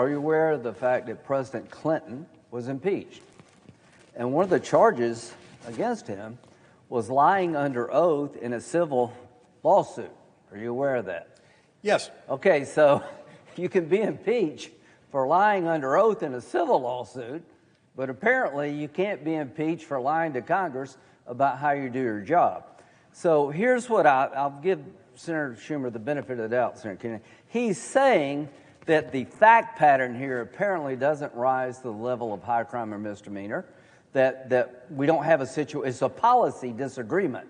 are you aware of the fact that President Clinton was impeached? And one of the charges against him was lying under oath in a civil lawsuit. Are you aware of that? Yes. Okay, so you can be impeached for lying under oath in a civil lawsuit, but apparently you can't be impeached for lying to Congress about how you do your job. So here's what I'll give Senator Schumer the benefit of the doubt, Senator Kennedy. He's saying that the fact pattern here apparently doesn't rise to the level of high crime or misdemeanor, that we don't have a situation, it's a policy disagreement.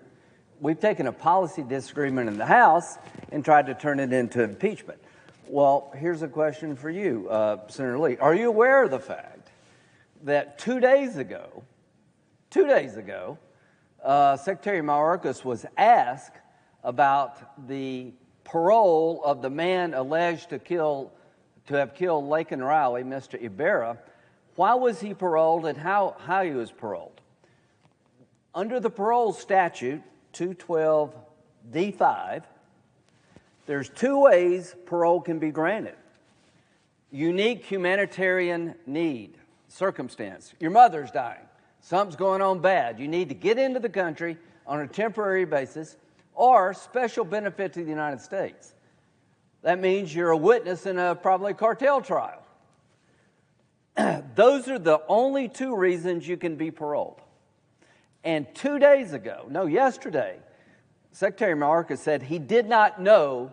We've taken a policy disagreement in the House and tried to turn it into impeachment. Well, here's a question for you, Senator Lee. Are you aware of the fact that 2 days ago, Secretary Mayorkas was asked about the parole of the man alleged to have killed Laken Riley, Mr. Ibarra? Why was he paroled and how he was paroled? Under the parole statute, 212D5, there's two ways parole can be granted. Unique humanitarian need, circumstance. Your mother's dying. Something's going on bad. You need to get into the country on a temporary basis, or special benefit to the United States. That means you're a witness in a probably cartel trial. Those are the only two reasons you can be paroled. And 2 days ago, no, yesterday, Secretary Mayorkas said he did not know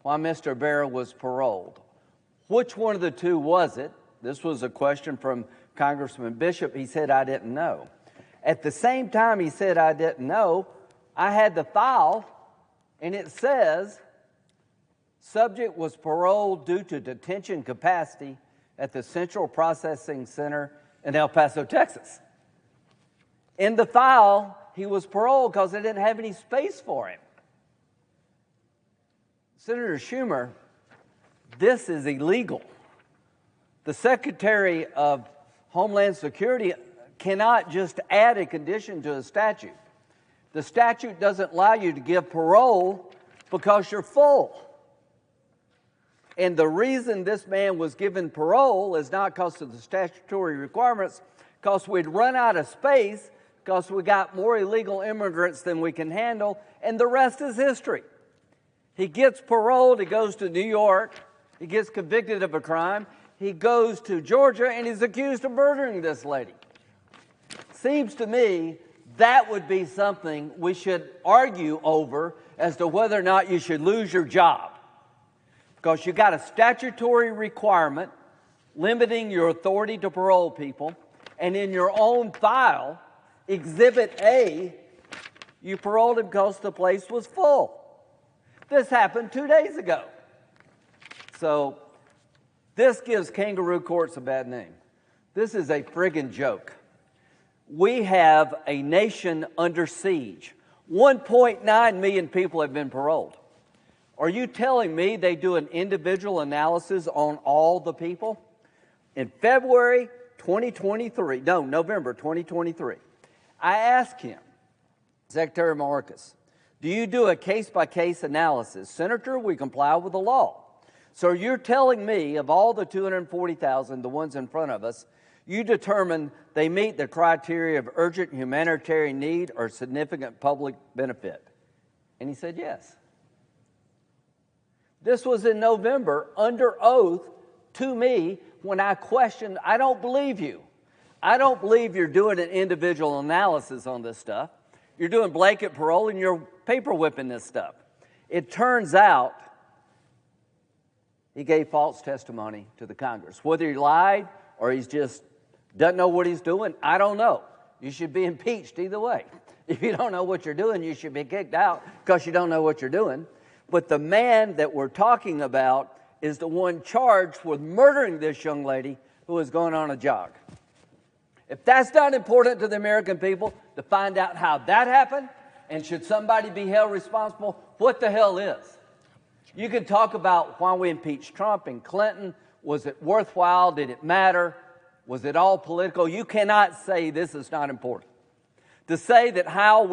why Mr. Ibarra was paroled. Which one of the two was it? This was a question from Congressman Bishop. He said, I didn't know. At the same time he said, I didn't know, I had the file, and it says, subject was paroled due to detention capacity at the Central Processing Center in El Paso, Texas. In the file, he was paroled because they didn't have any space for him. Senator Schumer, this is illegal. The Secretary of Homeland Security cannot just add a condition to a statute. The statute doesn't allow you to give parole because you're full. And the reason this man was given parole is not because of the statutory requirements, because we'd run out of space, because we got more illegal immigrants than we can handle, and the rest is history. He gets paroled, he goes to New York, he gets convicted of a crime, he goes to Georgia, and he's accused of murdering this lady. Seems to me that would be something we should argue over as to whether or not you should lose your job. Because you got a statutory requirement limiting your authority to parole people, and in your own file, Exhibit A, you paroled him because the place was full. This happened 2 days ago. So this gives kangaroo courts a bad name. This is a friggin' joke. We have a nation under siege. 1.9 million people have been paroled. Are you telling me they do an individual analysis on all the people? In November 2023, I asked him, Secretary Mayorkas, do you do a case-by-case analysis? Senator, we comply with the law. So you're telling me of all the 240,000, the ones in front of us, you determine they meet the criteria of urgent humanitarian need or significant public benefit? And he said yes. This was in November, under oath to me, when I questioned, I don't believe you. I don't believe you're doing an individual analysis on this stuff. You're doing blanket parole and you're paper whipping this stuff. It turns out he gave false testimony to the Congress. Whether he lied or he's just doesn't know what he's doing, I don't know. You should be impeached either way. If you don't know what you're doing, you should be kicked out because you don't know what you're doing. But the man that we're talking about is the one charged with murdering this young lady who was going on a jog. If that's not important to the American people to find out how that happened, and should somebody be held responsible, what the hell is? You can talk about why we impeached Trump and Clinton. Was it worthwhile? Did it matter? Was it all political? You cannot say this is not important. To say that how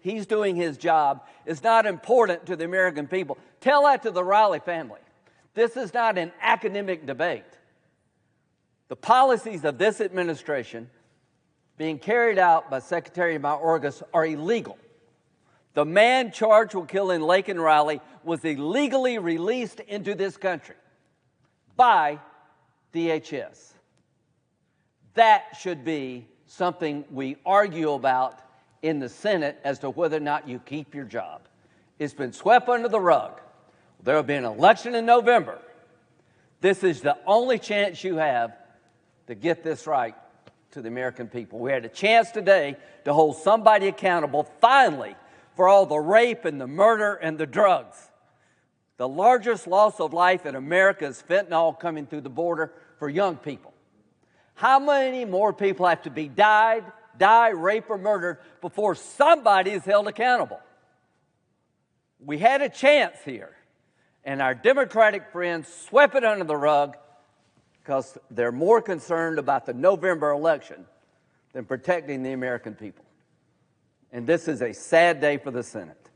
he's doing his job is not important to the American people. Tell that to the Riley family. This is not an academic debate. The policies of this administration being carried out by Secretary Mayorkas are illegal. The man charged with killing Laken Riley was illegally released into this country by DHS. That should be something we argue about in the Senate as to whether or not you keep your job. It's been swept under the rug. There will be an election in November. This is the only chance you have to get this right to the American people. We had a chance today to hold somebody accountable, finally, for all the rape and the murder and the drugs. The largest loss of life in America is fentanyl coming through the border for young people. How many more people have to be die, raped, or murdered before somebody is held accountable? We had a chance here, and our Democratic friends swept it under the rug because they're more concerned about the November election than protecting the American people. And this is a sad day for the Senate.